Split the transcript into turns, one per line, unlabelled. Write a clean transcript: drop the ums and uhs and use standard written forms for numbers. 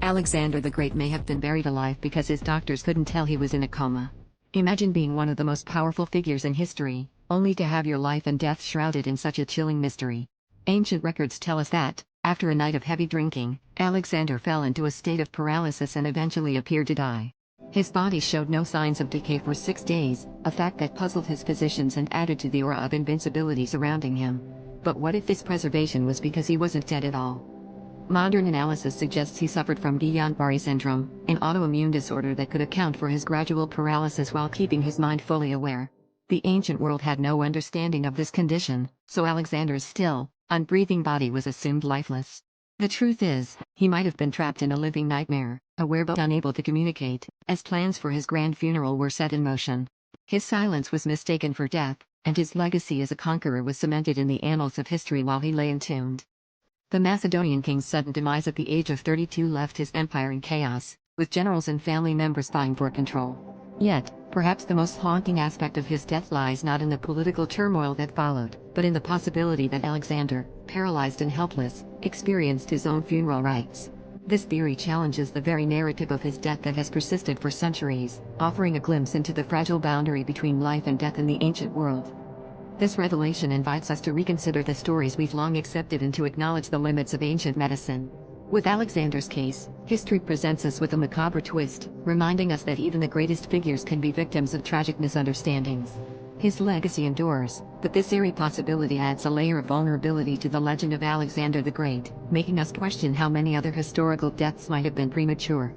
Alexander the Great may have been buried alive because his doctors couldn't tell he was in a coma. Imagine being one of the most powerful figures in history, only to have your life and death shrouded in such a chilling mystery. Ancient records tell us that, after a night of heavy drinking, Alexander fell into a state of paralysis and eventually appeared to die. His body showed no signs of decay for 6 days, a fact that puzzled his physicians and added to the aura of invincibility surrounding him. But what if this preservation was because he wasn't dead at all? Modern analysis suggests he suffered from Guillain-Barré syndrome, an autoimmune disorder that could account for his gradual paralysis while keeping his mind fully aware. The ancient world had no understanding of this condition, so Alexander's still, unbreathing body was assumed lifeless. The truth is, he might have been trapped in a living nightmare, aware but unable to communicate, as plans for his grand funeral were set in motion. His silence was mistaken for death, and his legacy as a conqueror was cemented in the annals of history while he lay entombed. The Macedonian king's sudden demise at the age of 32 left his empire in chaos, with generals and family members vying for control. Yet, perhaps the most haunting aspect of his death lies not in the political turmoil that followed, but in the possibility that Alexander, paralyzed and helpless, experienced his own funeral rites. This theory challenges the very narrative of his death that has persisted for centuries, offering a glimpse into the fragile boundary between life and death in the ancient world. This revelation invites us to reconsider the stories we've long accepted and to acknowledge the limits of ancient medicine. With Alexander's case, history presents us with a macabre twist, reminding us that even the greatest figures can be victims of tragic misunderstandings. His legacy endures, but this eerie possibility adds a layer of vulnerability to the legend of Alexander the Great, making us question how many other historical deaths might have been premature.